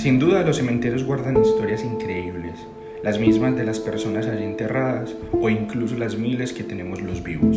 Sin duda, los cementerios guardan historias increíbles, las mismas de las personas allí enterradas o incluso las miles que tenemos los vivos.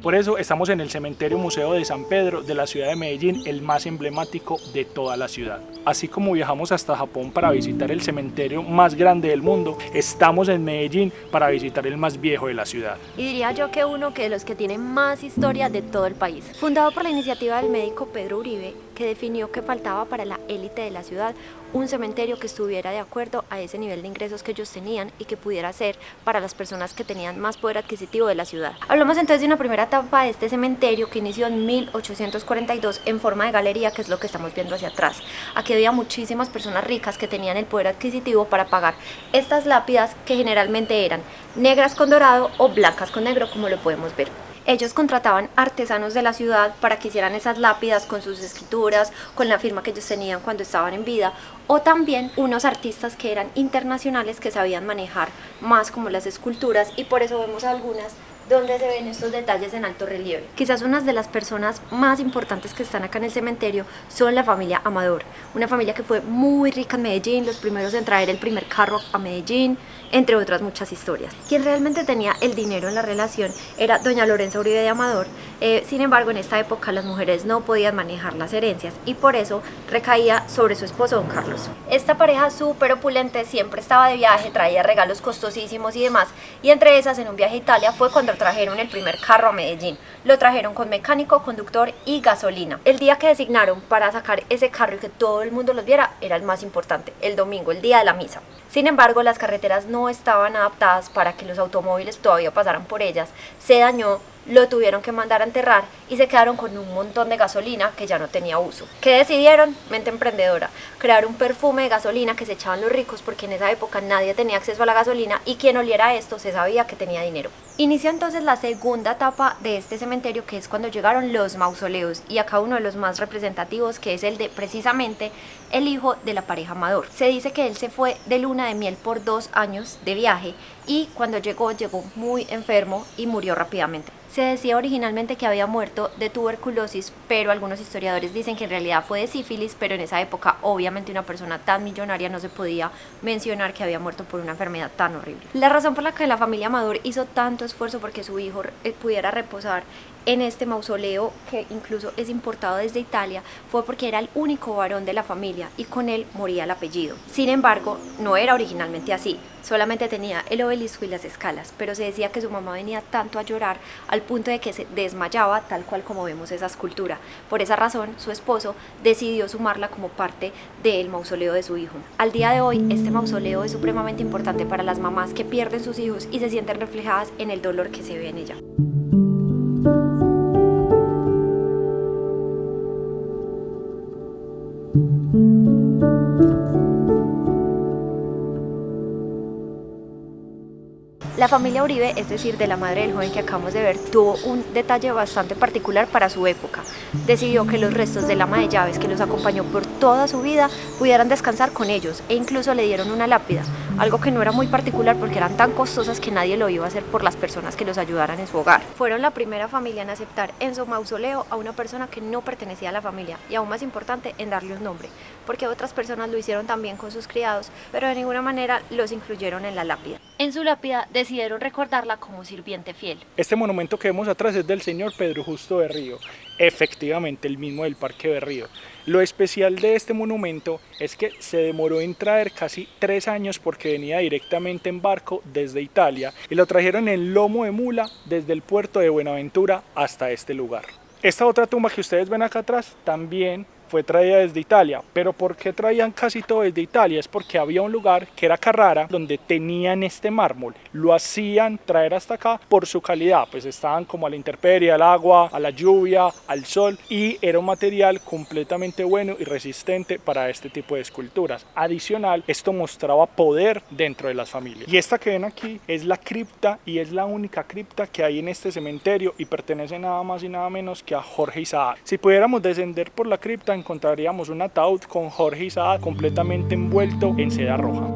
Por eso estamos en el Cementerio Museo de San Pedro de la ciudad de Medellín, el más emblemático de toda la ciudad. Así como viajamos hasta Japón para visitar el cementerio más grande del mundo, estamos en Medellín para visitar el más viejo de la ciudad. Y diría yo que uno de los que tiene más historia de todo el país. Fundado por la iniciativa del médico Pedro Uribe, que definió que faltaba para la élite de la ciudad un cementerio que estuviera de acuerdo a ese nivel de ingresos que ellos tenían y que pudiera ser para las personas que tenían más poder adquisitivo de la ciudad. Hablamos entonces de una primera etapa de este cementerio que inició en 1842 en forma de galería, que es lo que estamos viendo hacia atrás. Aquí había muchísimas personas ricas que tenían el poder adquisitivo para pagar estas lápidas, que generalmente eran negras con dorado o blancas con negro, como lo podemos ver. Ellos contrataban artesanos de la ciudad para que hicieran esas lápidas con sus escrituras, con la firma que ellos tenían cuando estaban en vida, o también unos artistas que eran internacionales que sabían manejar más como las esculturas, y por eso vemos algunas donde se ven estos detalles en alto relieve. Quizás unas de las personas más importantes que están acá en el cementerio son la familia Amador, una familia que fue muy rica en Medellín, los primeros en traer el primer carro a Medellín, entre otras muchas historias. Quien realmente tenía el dinero en la relación era doña Lorenza Uribe de Amador. Sin embargo, en esta época las mujeres no podían manejar las herencias y por eso recaía sobre su esposo don Carlos. Esta pareja súper opulente siempre estaba de viaje, traía regalos costosísimos y demás, y entre esas, en un viaje a Italia fue cuando trajeron el primer carro a Medellín. Lo trajeron con mecánico, conductor y gasolina. El día que designaron para sacar ese carro y que todo el mundo los viera era el más importante, el domingo, el día de la misa. Sin embargo, las carreteras no estaban adaptadas para que los automóviles todavía pasaran por ellas. Se dañó, lo tuvieron que mandar a enterrar y se quedaron con un montón de gasolina que ya no tenía uso. ¿Qué decidieron? Mente emprendedora, crear un perfume de gasolina que se echaban los ricos, porque en esa época nadie tenía acceso a la gasolina y quien oliera esto se sabía que tenía dinero. Inicia entonces la segunda etapa de este cementerio, que es cuando llegaron los mausoleos, y acá uno de los más representativos, que es el de precisamente el hijo de la pareja Amador. Se dice que él se fue de luna de miel por 2 años de viaje y cuando llegó muy enfermo y murió rápidamente. Se decía originalmente que había muerto de tuberculosis, pero algunos historiadores dicen que en realidad fue de sífilis, pero en esa época obviamente una persona tan millonaria no se podía mencionar que había muerto por una enfermedad tan horrible. La razón por la que la familia Amador hizo tanto esfuerzo porque su hijo pudiera reposar en este mausoleo, que incluso es importado desde Italia, fue porque era el único varón de la familia y con él moría el apellido. Sin embargo, no era originalmente así, solamente tenía el obelisco y las escalas, pero se decía que su mamá venía tanto a llorar al punto de que se desmayaba, tal cual como vemos esa escultura. Por esa razón, su esposo decidió sumarla como parte del mausoleo de su hijo. Al día de hoy, este mausoleo es supremamente importante para las mamás que pierden sus hijos y se sienten reflejadas en el dolor que se ve en ella. La familia Uribe, es decir, de la madre del joven que acabamos de ver, tuvo un detalle bastante particular para su época. Decidió que los restos del ama de llaves, que los acompañó por toda su vida, pudieran descansar con ellos, e incluso le dieron una lápida, algo que no era muy particular porque eran tan costosas que nadie lo iba a hacer por las personas que los ayudaran en su hogar. Fueron la primera familia en aceptar en su mausoleo a una persona que no pertenecía a la familia, y aún más importante, en darle un nombre, porque otras personas lo hicieron también con sus criados, pero de ninguna manera los incluyeron en la lápida. En su lápida decidieron recordarla como sirviente fiel. Este monumento que vemos atrás es del señor Pedro Justo Berrío, efectivamente el mismo del Parque Berrío. Lo especial de este monumento es que se demoró en traer casi 3 años porque venía directamente en barco desde Italia y lo trajeron en lomo de mula desde el puerto de Buenaventura hasta este lugar. Esta otra tumba que ustedes ven acá atrás también fue traída desde Italia. ¿Pero por qué traían casi todo desde Italia? Es porque había un lugar que era Carrara donde tenían este mármol. Lo hacían traer hasta acá por su calidad, pues estaban como a la intemperie, al agua, a la lluvia, al sol, y era un material completamente bueno y resistente para este tipo de esculturas. Adicional, esto mostraba poder dentro de las familias. Y esta que ven aquí es la cripta, y es la única cripta que hay en este cementerio y pertenece nada más y nada menos que a Jorge Isaac. Si pudiéramos descender por la cripta, encontraríamos un ataúd con Jorge Isaac completamente envuelto en seda roja.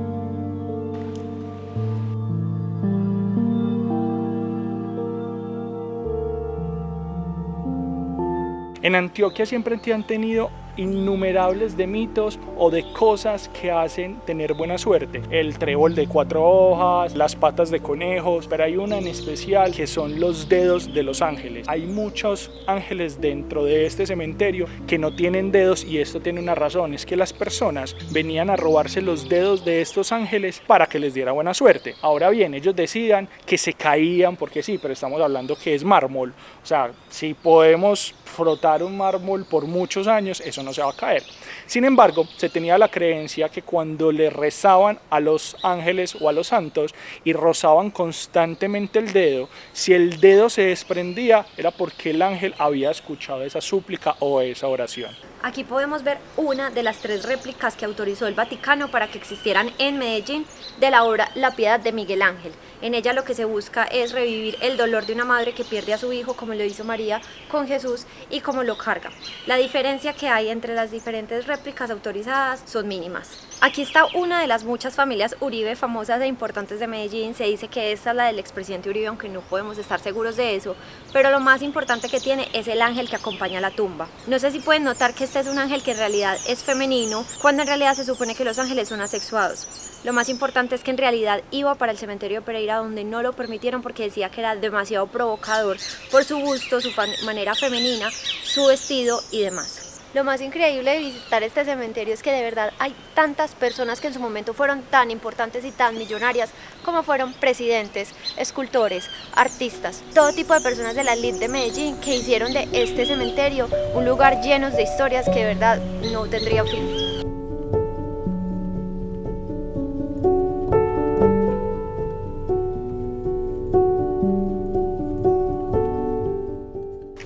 En Antioquia siempre han tenido innumerables de mitos o de cosas que hacen tener buena suerte. El trébol de 4 hojas, las patas de conejos, pero hay una en especial que son los dedos de los ángeles. Hay muchos ángeles dentro de este cementerio que no tienen dedos, y esto tiene una razón, es que las personas venían a robarse los dedos de estos ángeles para que les diera buena suerte. Ahora bien, ellos decían que se caían porque sí, pero estamos hablando que es mármol. O sea, si podemos frotar un mármol por muchos años, eso no se va a caer. Sin embargo, se tenía la creencia que cuando le rezaban a los ángeles o a los santos y rozaban constantemente el dedo, si el dedo se desprendía era porque el ángel había escuchado esa súplica o esa oración. Aquí podemos ver una de las 3 réplicas que autorizó el Vaticano para que existieran en Medellín de la obra La Piedad de Miguel Ángel. En ella lo que se busca es revivir el dolor de una madre que pierde a su hijo, como lo hizo María con Jesús, y cómo lo carga. La diferencia que hay entre las diferentes réplicas autorizadas son mínimas. Aquí está una de las muchas familias Uribe famosas e importantes de Medellín. Se dice que esta es la del expresidente Uribe, aunque no podemos estar seguros de eso, pero lo más importante que tiene es el ángel que acompaña la tumba. No sé si pueden notar que este es un ángel que en realidad es femenino, cuando en realidad se supone que los ángeles son asexuados. Lo más importante es que en realidad iba para el cementerio de Pereira, donde no lo permitieron porque decía que era demasiado provocador por su busto, su manera femenina, su vestido y demás. Lo más increíble de visitar este cementerio es que de verdad hay tantas personas que en su momento fueron tan importantes y tan millonarias, como fueron presidentes, escultores, artistas, todo tipo de personas de la elite de Medellín que hicieron de este cementerio un lugar lleno de historias que de verdad no tendría fin.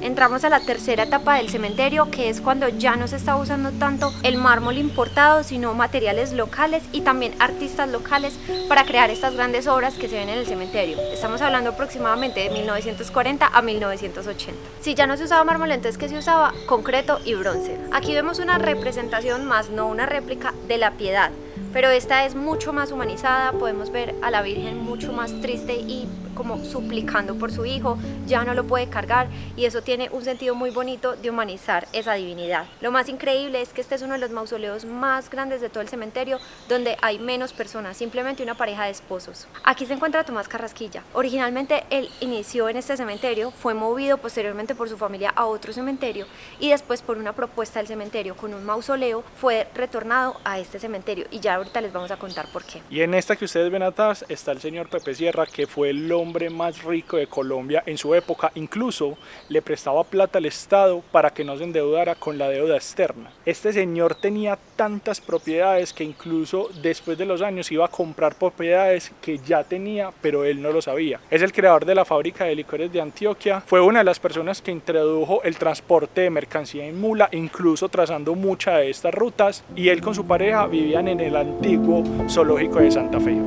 Entramos a la tercera etapa del cementerio, que es cuando ya no se está usando tanto el mármol importado, sino materiales locales y también artistas locales para crear estas grandes obras que se ven en el cementerio. Estamos hablando aproximadamente de 1940 a 1980. Si ya no se usaba mármol, entonces ¿qué se usaba? Concreto y bronce. Aquí vemos una representación, más no una réplica, de la Piedad, pero esta es mucho más humanizada. Podemos ver a la Virgen mucho más triste y como suplicando por su hijo, ya no lo puede cargar, y eso tiene un sentido muy bonito de humanizar esa divinidad. Lo más increíble es que este es uno de los mausoleos más grandes de todo el cementerio, donde hay menos personas, simplemente una pareja de esposos. Aquí se encuentra Tomás Carrasquilla. Originalmente él inició en este cementerio, fue movido posteriormente por su familia a otro cementerio y después por una propuesta del cementerio con un mausoleo fue retornado a este cementerio, y ya ahorita les vamos a contar por qué. Y en esta que ustedes ven atrás está el señor Pepe Sierra, que fue el hombre más rico de Colombia en su época. Incluso le prestaba plata al Estado para que no se endeudara con la deuda externa. Este señor tenía tantas propiedades que incluso después de los años iba a comprar propiedades que ya tenía, pero él no lo sabía. Es el creador de la fábrica de licores de Antioquia. Fue una de las personas que introdujo el transporte de mercancía en mula, incluso trazando muchas de estas rutas, y él con su pareja vivían en el antiguo zoológico de Santa Fe.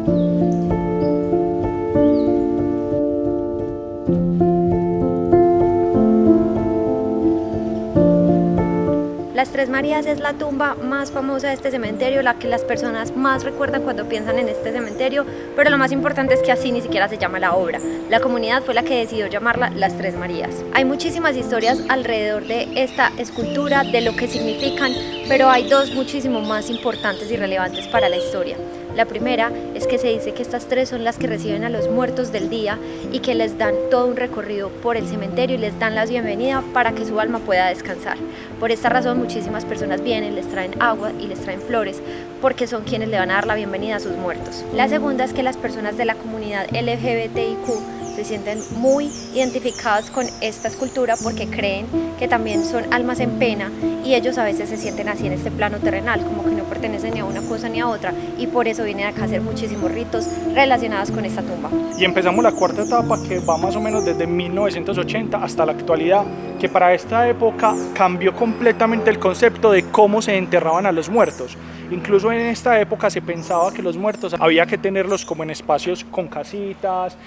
Las Tres Marías es la tumba más famosa de este cementerio, la que las personas más recuerdan cuando piensan en este cementerio, pero lo más importante es que así ni siquiera se llama la obra. La comunidad fue la que decidió llamarla Las Tres Marías. Hay muchísimas historias alrededor de esta escultura, de lo que significan, pero hay dos muchísimo más importantes y relevantes para la historia. La primera es que se dice que estas tres son las que reciben a los muertos del día y que les dan todo un recorrido por el cementerio y les dan la bienvenida para que su alma pueda descansar. Por esta razón muchísimas personas vienen, les traen agua y les traen flores, porque son quienes le van a dar la bienvenida a sus muertos. La segunda es que las personas de la comunidad LGBTIQ se sienten muy identificadas con esta escultura porque creen que también son almas en pena, y ellos a veces se sienten así en este plano terrenal, como que no pertenecen ni a una cosa ni a otra, y por eso vienen acá a hacer muchísimos ritos relacionados con esta tumba. Y empezamos la cuarta etapa, que va más o menos desde 1980 hasta la actualidad, que para esta época cambió completamente el concepto de cómo se enterraban a los muertos. Incluso en esta época se pensaba que los muertos había que tenerlos como en espacios con casitas,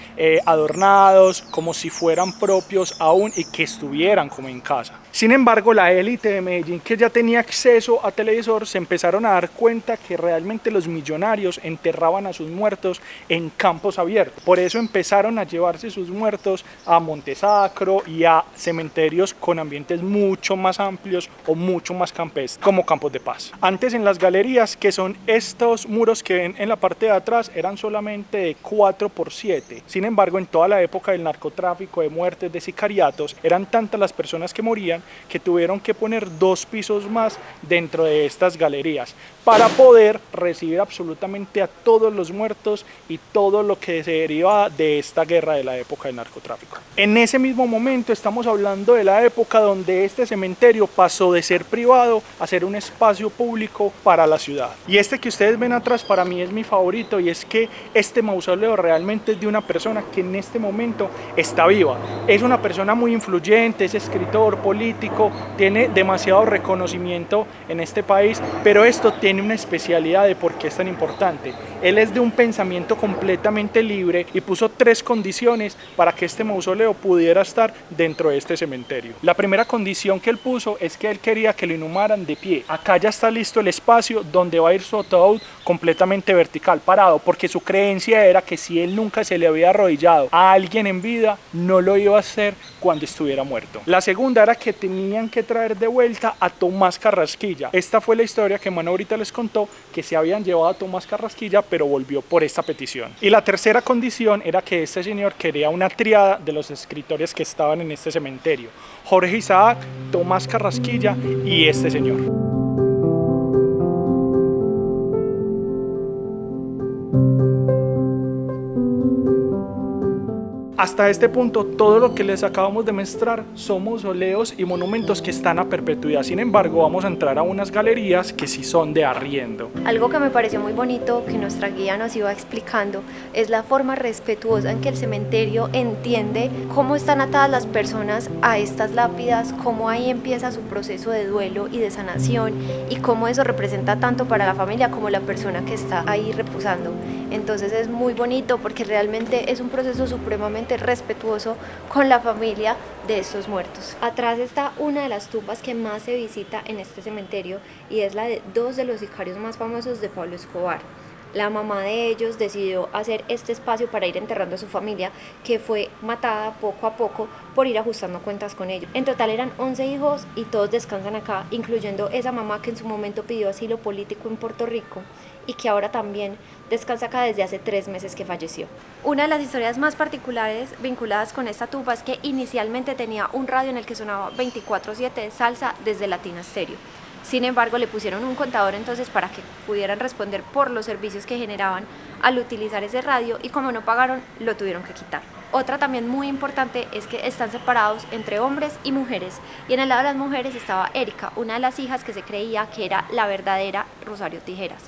adornados, como si fueran propios aún y que estuvieran como en casa. Sin embargo, la élite de Medellín, que ya tenía acceso a televisor, se empezaron a dar cuenta que realmente los millonarios enterraban a sus muertos en campos abiertos. Por eso empezaron a llevarse sus muertos a Montesacro y a cementerios con ambientes mucho más amplios o mucho más campestres, como Campos de Paz. Antes, en las galerías, que son estos muros que ven en la parte de atrás, eran solamente de 4x7. Sin embargo, en toda la época del narcotráfico, de muertes, de sicariatos, eran tantas las personas que morían que tuvieron que poner 2 pisos más dentro de estas galerías para poder recibir absolutamente a todos los muertos y todo lo que se deriva de esta guerra de la época del narcotráfico. En ese mismo momento estamos hablando de la época donde este cementerio pasó de ser privado a ser un espacio público para la ciudad. Y este que ustedes ven atrás para mí es mi favorito, y es que este mausoleo realmente es de una persona que en este momento está viva. Es una persona muy influyente, es escritor, político, tiene demasiado reconocimiento en este país, pero esto tiene una especialidad de por qué es tan importante. Él es de un pensamiento completamente libre y puso 3 condiciones para que este mausoleo pudiera estar dentro de este cementerio. La primera condición que él puso es que él quería que lo inhumaran de pie. Acá ya está listo el espacio donde va a ir su ataúd completamente vertical, parado, porque su creencia era que si él nunca se le había arrodillado a alguien en vida, no lo iba a hacer cuando estuviera muerto. La segunda era que tenían que traer de vuelta a Tomás Carrasquilla. Esta fue la historia que Manu ahorita les contó, que se habían llevado a Tomás Carrasquilla, pero volvió por esta petición. Y la tercera condición era que este señor quería una tríada de los escritores que estaban en este cementerio: Jorge Isaac, Tomás Carrasquilla y este señor. Hasta este punto, todo lo que les acabamos de mostrar son mausoleos y monumentos que están a perpetuidad. Sin embargo, vamos a entrar a unas galerías que sí son de arriendo. Algo que me pareció muy bonito que nuestra guía nos iba explicando es la forma respetuosa en que el cementerio entiende cómo están atadas las personas a estas lápidas, cómo ahí empieza su proceso de duelo y de sanación, y cómo eso representa tanto para la familia como la persona que está ahí reposando. Entonces es muy bonito porque realmente es un proceso supremamente respetuoso con la familia de estos muertos. Atrás está una de las tumbas que más se visita en este cementerio, y es la de 2 de los sicarios más famosos de Pablo Escobar. La mamá de ellos decidió hacer este espacio para ir enterrando a su familia, que fue matada poco a poco por ir ajustando cuentas con ellos. En total eran 11 hijos y todos descansan acá, incluyendo esa mamá que en su momento pidió asilo político en Puerto Rico y que ahora también descansa acá desde hace 3 meses que falleció. Una de las historias más particulares vinculadas con esta tumba es que inicialmente tenía un radio en el que sonaba 24/7 salsa desde Latina Stereo. Sin embargo, le pusieron un contador entonces para que pudieran responder por los servicios que generaban al utilizar ese radio, y como no pagaron, lo tuvieron que quitar. Otra también muy importante es que están separados entre hombres y mujeres, y en el lado de las mujeres estaba Erika, una de las hijas que se creía que era la verdadera Rosario Tijeras.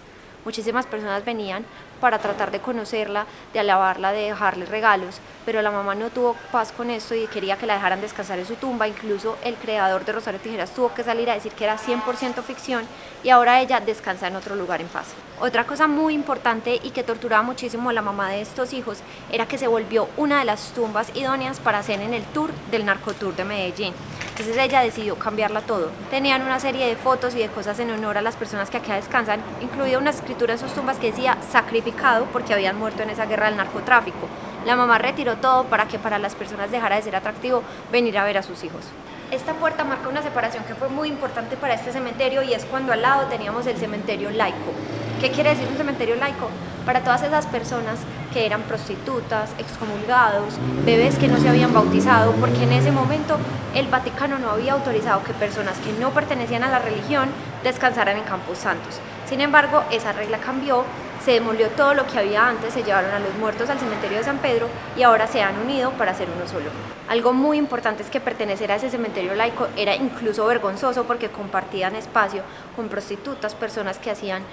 Muchísimas personas venían para tratar de conocerla, de alabarla, de dejarle regalos, pero la mamá no tuvo paz con esto y quería que la dejaran descansar en su tumba. Incluso el creador de Rosario Tijeras tuvo que salir a decir que era 100% ficción, y ahora ella descansa en otro lugar en paz. Otra cosa muy importante y que torturaba muchísimo a la mamá de estos hijos era que se volvió una de las tumbas idóneas para hacer en el tour del Narcotour de Medellín. Entonces ella decidió cambiarla todo. Tenían una serie de fotos y de cosas en honor a las personas que acá descansan, incluida una escritura en sus tumbas que decía sacrificado porque habían muerto en esa guerra del narcotráfico. La mamá retiró todo para que para las personas dejara de ser atractivo venir a ver a sus hijos. Esta puerta marca una separación que fue muy importante para este cementerio, y es cuando al lado teníamos el cementerio laico. ¿Qué quiere decir un cementerio laico? Para todas esas personas que eran prostitutas, excomulgados, bebés que no se habían bautizado, porque en ese momento el Vaticano no había autorizado que personas que no pertenecían a la religión descansaran en campos santos. Sin embargo, esa regla cambió, se demolió todo lo que había antes, se llevaron a los muertos al cementerio de San Pedro y ahora se han unido para hacer uno solo. Algo muy importante es que pertenecer a ese cementerio laico era incluso vergonzoso, porque compartían espacio con prostitutas, personas que hacían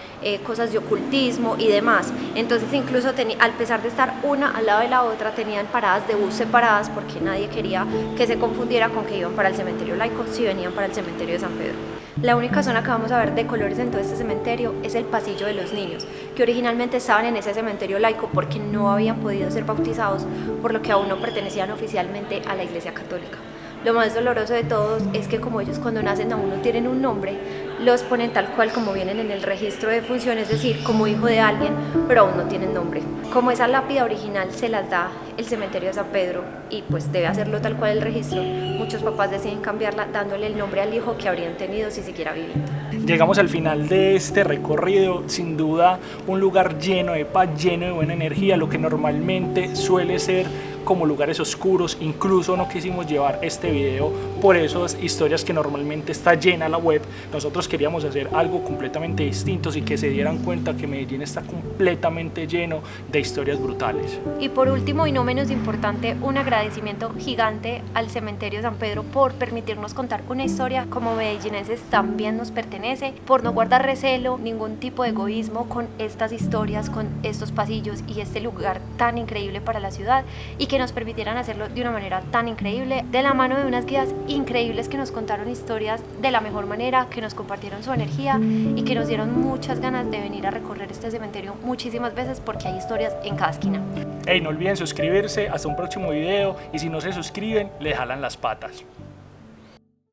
cosas de ocultismo y demás. Entonces incluso al pesar de estar una al lado de la otra, tenían paradas de bus separadas, porque nadie quería que se confundiera con que iban para el cementerio laico si venían para el cementerio de San Pedro. La única zona que vamos a ver de colores en todo este cementerio es el pasillo de los niños, que originalmente estaban en ese cementerio laico porque no habían podido ser bautizados, por lo que aún no pertenecían oficialmente a la Iglesia Católica. Lo más doloroso de todos es que como ellos cuando nacen aún no tienen un nombre, los ponen tal cual como vienen en el registro de defunción, es decir, como hijo de alguien, pero aún no tienen nombre. Como esa lápida original se las da el cementerio de San Pedro y pues debe hacerlo tal cual el registro, muchos papás deciden cambiarla dándole el nombre al hijo que habrían tenido si siguiera viviendo. Llegamos al final de este recorrido, sin duda un lugar lleno de paz, lleno de buena energía, lo que normalmente suele ser como lugares oscuros. Incluso no quisimos llevar este video por esas historias que normalmente está llena la web. Nosotros queríamos hacer algo completamente distinto y que se dieran cuenta que Medellín está completamente lleno de historias brutales. Y por último y no menos importante, un agradecimiento gigante al cementerio San Pedro por permitirnos contar una historia como medellinenses también nos pertenece, por no guardar recelo, ningún tipo de egoísmo con estas historias, con estos pasillos y este lugar tan increíble para la ciudad, y que nos permitieran hacerlo de una manera tan increíble, de la mano de unas guías increíbles que nos contaron historias de la mejor manera, que nos compartieron su energía y que nos dieron muchas ganas de venir a recorrer este cementerio muchísimas veces porque hay historias en cada esquina. Hey, no olviden suscribirse, hasta un próximo video, y si no se suscriben, les jalan las patas.